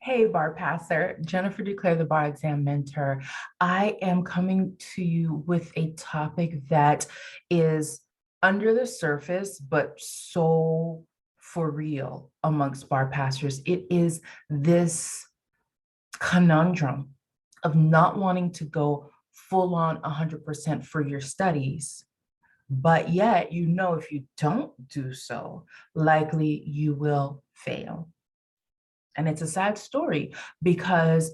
Hey, bar passer, Jennifer Declare, the bar exam mentor. I am coming to you with a topic that is under the surface, but so for real amongst bar pastors. It is this conundrum of not wanting to go full on 100% for your studies, but yet, if you don't do so, likely you will fail. And it's a sad story because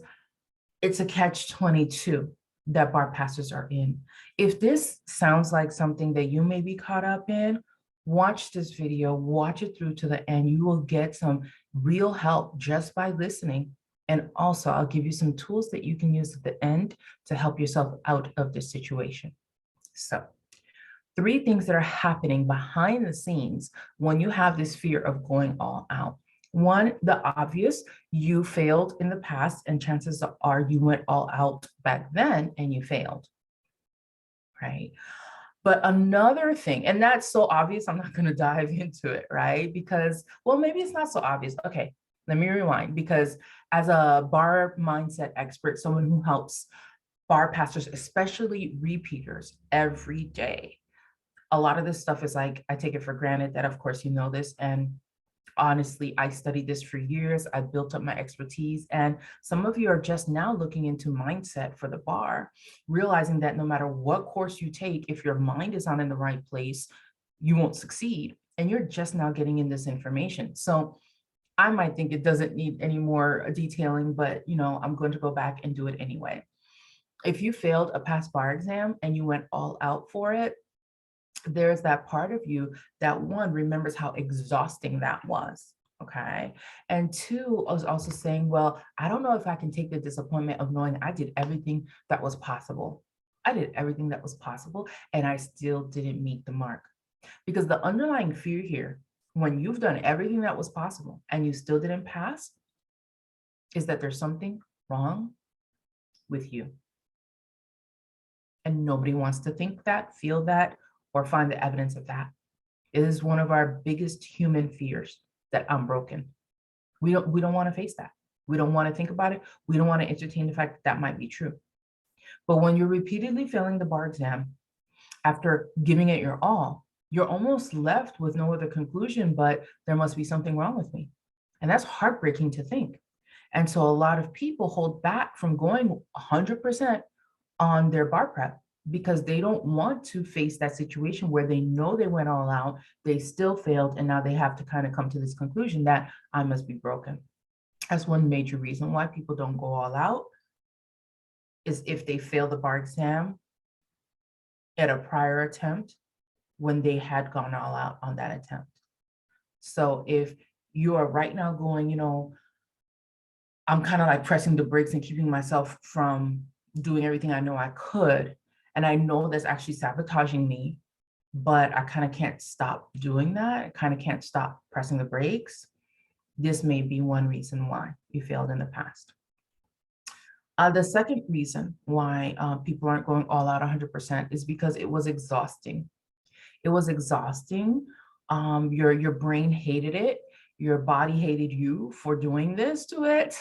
it's a catch-22 that bar pastors are in. If this sounds like something that you may be caught up in, watch this video, watch it through to the end. You will get some real help just by listening. And also, I'll give you some tools that you can use at the end to help yourself out of this situation. So, 3 things that are happening behind the scenes when you have this fear of going all out. One, the obvious, you failed in the past, and chances are you went all out back then and you failed, right? But another thing, and that's so obvious, I'm not going to dive into it, right? Because, well, maybe it's not so obvious. Okay, let me rewind. Because as a bar mindset expert, someone who helps bar pastors, especially repeaters, every day, a lot of this stuff is like, I take it for granted that, of course, you know this. And honestly, I studied this for years. I built up my expertise. And some of you are just now looking into mindset for the bar, realizing that no matter what course you take, if your mind is not in the right place, you won't succeed. And you're just now getting in this information. So I might think it doesn't need any more detailing, but I'm going to go back and do it anyway. If you failed a past bar exam and you went all out for it, there's that part of you that, one, remembers how exhausting that was. Okay. And two, I was also saying, well, I don't know if I can take the disappointment of knowing I did everything that was possible. I did everything that was possible, and I still didn't meet the mark. Because the underlying fear here, when you've done everything that was possible and you still didn't pass, is that there's something wrong with you. And nobody wants to think that, feel that, or find the evidence of that. It is one of our biggest human fears, that I'm broken. We don't want to face that. We don't want to think about it. We don't want to entertain the fact that that might be true. But when you're repeatedly failing the bar exam after giving it your all, you're almost left with no other conclusion but there must be something wrong with me. And that's heartbreaking to think. And so a lot of people hold back from going 100% on their bar prep because they don't want to face that situation where they know they went all out, they still failed, and now they have to kind of come to this conclusion that I must be broken. That's one major reason why people don't go all out, is if they fail the bar exam at a prior attempt when they had gone all out on that attempt. So if you are right now going, I'm kind of like pressing the brakes and keeping myself from doing everything I know I could, and I know that's actually sabotaging me, but I kind of can't stop doing that. I kind of can't stop pressing the brakes. This may be one reason why you failed in the past. The second reason why people aren't going all out 100% is because it was exhausting. It was exhausting. Your brain hated it. Your body hated you for doing this to it.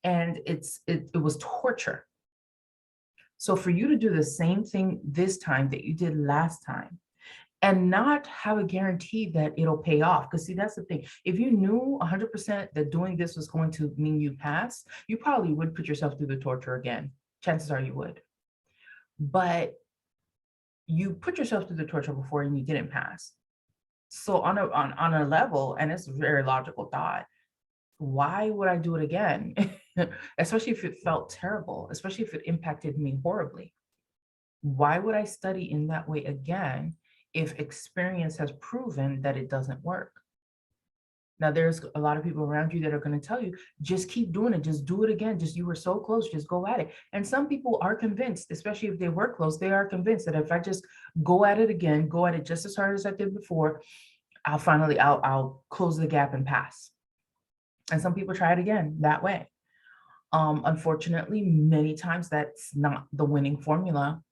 And it was torture. So for you to do the same thing this time that you did last time and not have a guarantee that it'll pay off, because see, that's the thing. If you knew 100% that doing this was going to mean you pass, you probably would put yourself through the torture again. Chances are you would. But you put yourself through the torture before and you didn't pass. So on a level, and it's a very logical thought, why would I do it again? Especially if it felt terrible, especially if it impacted me horribly. Why would I study in that way again if experience has proven that it doesn't work? Now, there's a lot of people around you that are going to tell you, just keep doing it, just do it again, just you were so close, just go at it. And some people are convinced, especially if they were close, they are convinced that if I just go at it again, go at it just as hard as I did before, I'll close the gap and pass. And some people try it again that way. Unfortunately, many times that's not the winning formula.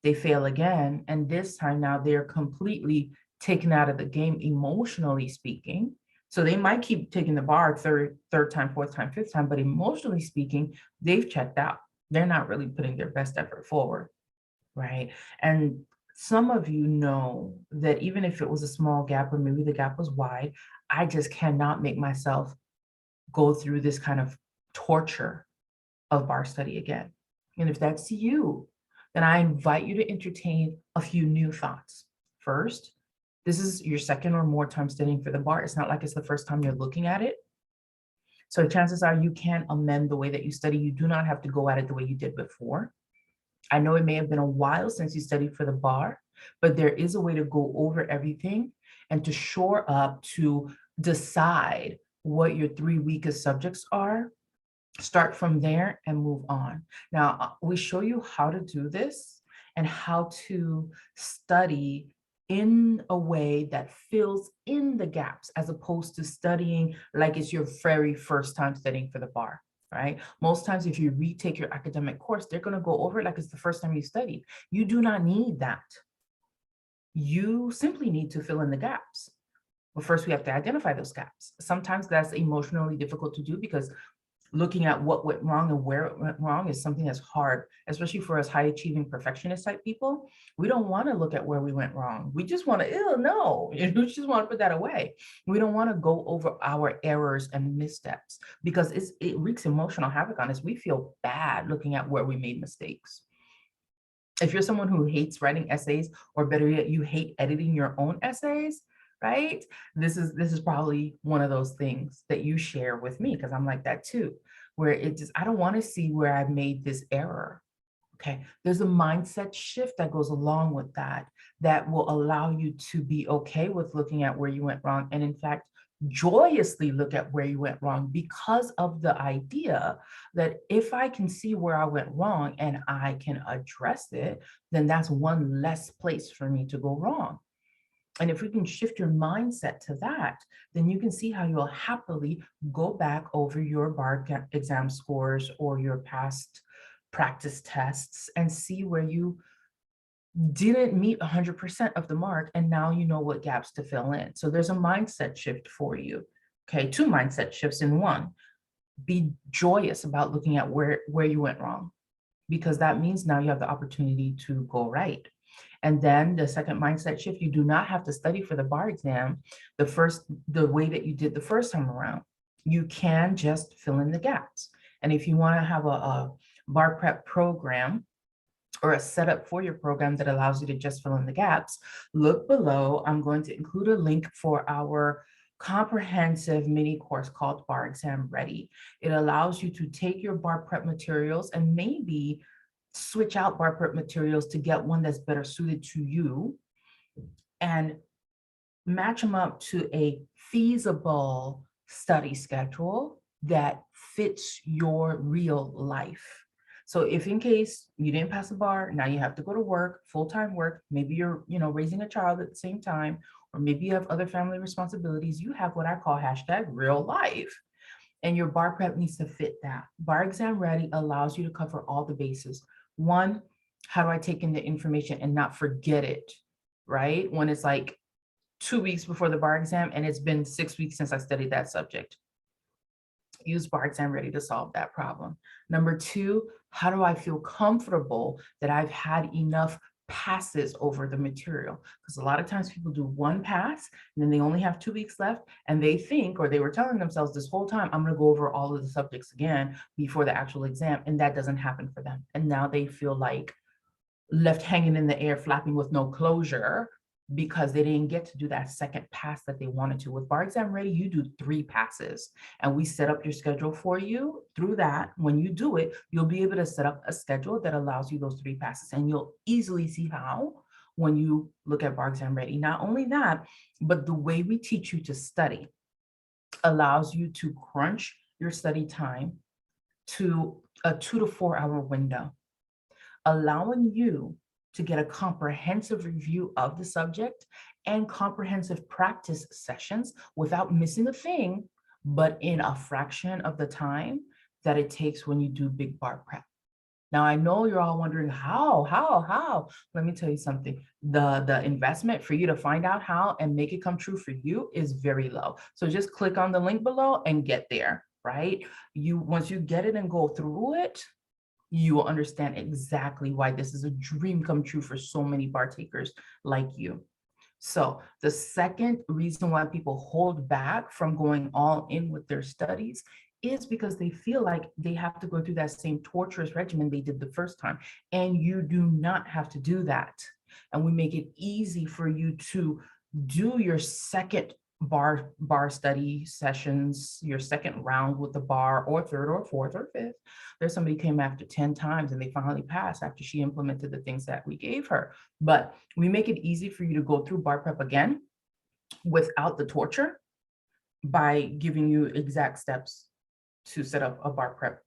They fail again, and this time now they're completely taken out of the game, emotionally speaking, So they might keep taking the bar third time, fourth time, fifth time, but emotionally speaking, they've checked out. They're not really putting their best effort forward, right? And some of you know that even if it was a small gap or maybe the gap was wide, I just cannot make myself go through this kind of torture of bar study again. And if that's you, then I invite you to entertain a few new thoughts. First, this is your second or more time studying for the bar. It's not like it's the first time you're looking at it. So chances are you can amend the way that you study. You do not have to go at it the way you did before. I know it may have been a while since you studied for the bar, but there is a way to go over everything and to shore up, to decide what your 3 weakest subjects are, start from there and move on. Now, we show you how to do this and how to study in a way that fills in the gaps as opposed to studying like it's your very first time studying for the bar, right? Most times if you retake your academic course, they're going to go over it like it's the first time you studied. You do not need that. You simply need to fill in the gaps. But first we have to identify those gaps. Sometimes that's emotionally difficult to do because looking at what went wrong and where it went wrong is something that's hard, especially for us high achieving perfectionist type people. We don't want to look at where we went wrong. We just want to, ew, no, we just want to put that away. We don't want to go over our errors and missteps because it wreaks emotional havoc on us. We feel bad looking at where we made mistakes. If you're someone who hates writing essays, or better yet, you hate editing your own essays, right? This is probably one of those things that you share with me because I'm like that too, where it just, I don't want to see where I made this error. Okay, there's a mindset shift that goes along with that, that will allow you to be okay with looking at where you went wrong. And in fact, joyously look at where you went wrong because of the idea that if I can see where I went wrong and I can address it, then that's one less place for me to go wrong. And if we can shift your mindset to that, then you can see how you'll happily go back over your bar exam scores or your past practice tests and see where you didn't meet 100% of the mark. And now you know what gaps to fill in. So there's a mindset shift for you. Okay, 2 mindset shifts in one. Be joyous about looking at where you went wrong, because that means now you have the opportunity to go right. And then the second mindset shift, you do not have to study for the bar exam the way that you did the first time around. You can just fill in the gaps. And if you want to have a bar prep program or a setup for your program that allows you to just fill in the gaps, look below. I'm going to include a link for our comprehensive mini course called Bar Exam Ready. It allows you to take your bar prep materials and maybe switch out bar prep materials to get one that's better suited to you and match them up to a feasible study schedule that fits your real life. So if in case you didn't pass the bar, now you have to go to work, full-time work, maybe you're, raising a child at the same time, or maybe you have other family responsibilities, you have what I call #real life. And your bar prep needs to fit that. Bar Exam Ready allows you to cover all the bases. One, how do I take in the information and not forget it, right? When it's like 2 weeks before the bar exam and it's been 6 weeks since I studied that subject. Use Bar Exam Ready to solve that problem. Number 2, how do I feel comfortable that I've had enough passes over the material? Because a lot of times people do one pass and then they only have 2 weeks left and they think, or they were telling themselves this whole time, I'm going to go over all of the subjects again before the actual exam, and that doesn't happen for them. And now they feel like left hanging in the air, flapping with no closure, because they didn't get to do that second pass that they wanted to. With Bar Exam Ready, you do 3 passes, and we set up your schedule for you through that. When you do it, you'll be able to set up a schedule that allows you those 3 passes, and you'll easily see how when you look at Bar Exam Ready. Not only that, but the way we teach you to study allows you to crunch your study time to a 2 to 4 hour window, allowing you to get a comprehensive review of the subject and comprehensive practice sessions without missing a thing, but in a fraction of the time that it takes when you do big bar prep. Now, I know you're all wondering how. Let me tell you something. The investment for you to find out how and make it come true for you is very low. So just click on the link below and get there, right? Once you get it and go through it, you will understand exactly why this is a dream come true for so many bar takers like you. So the second reason why people hold back from going all in with their studies is because they feel like they have to go through that same torturous regimen they did the first time. And you do not have to do that. And we make it easy for you to do your second bar study sessions, your second round with the bar, or third or fourth or fifth. There's somebody came after 10 times and they finally passed after she implemented the things that we gave her. But we make it easy for you to go through bar prep again without the torture by giving you exact steps to set up a bar prep,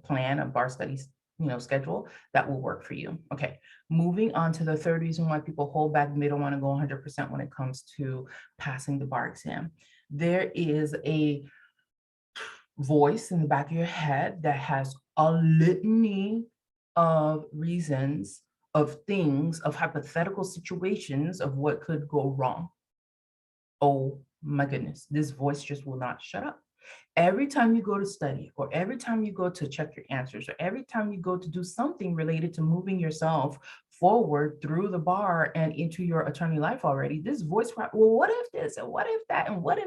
plan, a bar studies, schedule that will work for you. Okay, moving on to the third reason why people hold back and they don't want to go 100% when it comes to passing the bar exam. There is a voice in the back of your head that has a litany of reasons, of things, of hypothetical situations of what could go wrong. Oh my goodness, this voice just will not shut up. Every time you go to study, or every time you go to check your answers, or every time you go to do something related to moving yourself forward through the bar and into your attorney life already, this voice, well, what if this, and what if that, and what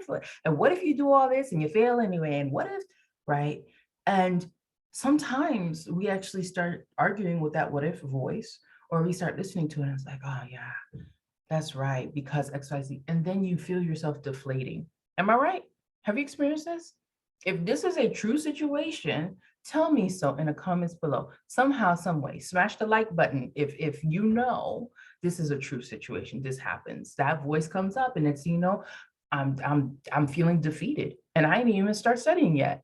if you do all this and you fail anyway, and what if, right? And sometimes we actually start arguing with that what if voice, or we start listening to it and it's like, oh yeah, that's right, because XYZ. And then you feel yourself deflating. Am I right? Have you experienced this? If this is a true situation, tell me so in the comments below. Somehow, some way, smash the like button if you know this is a true situation. This happens. That voice comes up, and it's, I'm feeling defeated, and I didn't even start studying yet.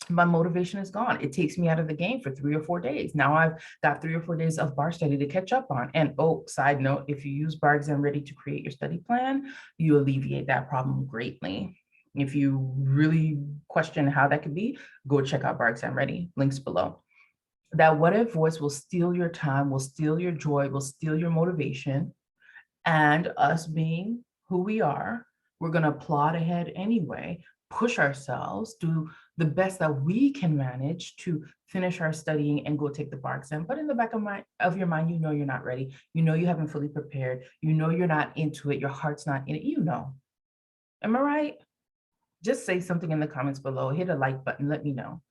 My motivation is gone. It takes me out of the game for 3 or 4 days. Now I've got 3 or 4 days of bar study to catch up on. And oh, side note, if you use Bar Exam Ready to create your study plan, you alleviate that problem greatly. If you really question how that could be, go check out Bar Exam Ready, links below. That what if voice will steal your time, will steal your joy, will steal your motivation. And us being who we are, we're going to plod ahead anyway, push ourselves, do the best that we can manage to finish our studying and go take the bar exam. But in the back of your mind, you're not ready. You haven't fully prepared. You're not into it. Your heart's not in it. Am I right? Just say something in the comments below. Hit a like button. Let me know.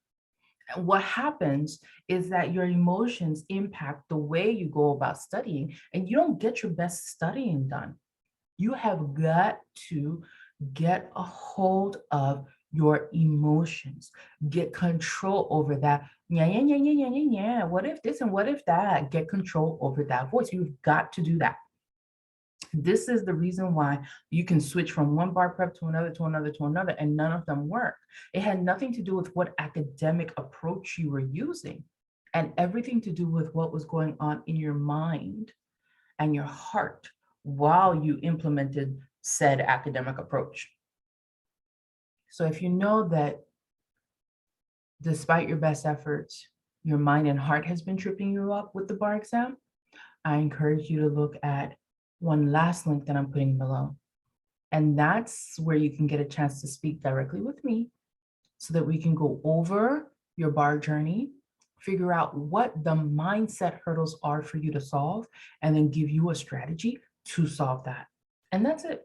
And what happens is that your emotions impact the way you go about studying, and you don't get your best studying done. You have got to get a hold of your emotions, get control over that. Yeah. What if this and what if that? Get control over that voice. You've got to do that. This is the reason why you can switch from one bar prep to another, and none of them work. It had nothing to do with what academic approach you were using, and everything to do with what was going on in your mind and your heart while you implemented said academic approach. So if you know that despite your best efforts, your mind and heart has been tripping you up with the bar exam, I encourage you to look at one last link that I'm putting below. And that's where you can get a chance to speak directly with me so that we can go over your bar journey, figure out what the mindset hurdles are for you to solve, and then give you a strategy to solve that. And that's it.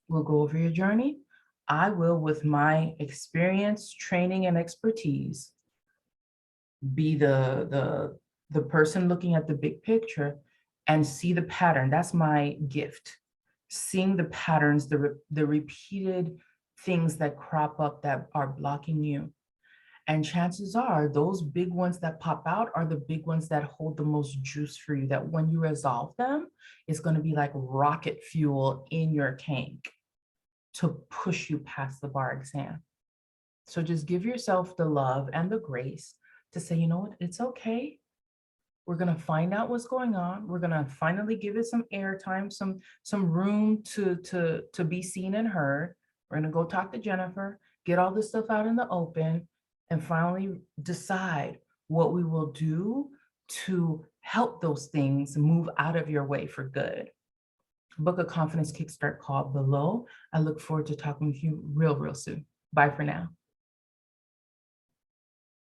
We'll go over your journey. I will, with my experience, training, and expertise, be the person looking at the big picture and see the pattern. That's my gift. Seeing the patterns, the repeated things that crop up that are blocking you. And chances are those big ones that pop out are the big ones that hold the most juice for you, that when you resolve them, it's going to be like rocket fuel in your tank to push you past the bar exam. So just give yourself the love and the grace to say, you know what, it's okay. We're going to find out what's going on. We're going to finally give it some airtime, some room to be seen and heard. We're going to go talk to Jennifer, get all this stuff out in the open, and finally decide what we will do to help those things move out of your way for good. Book a confidence kickstart call below. I look forward to talking with you real soon. Bye for now.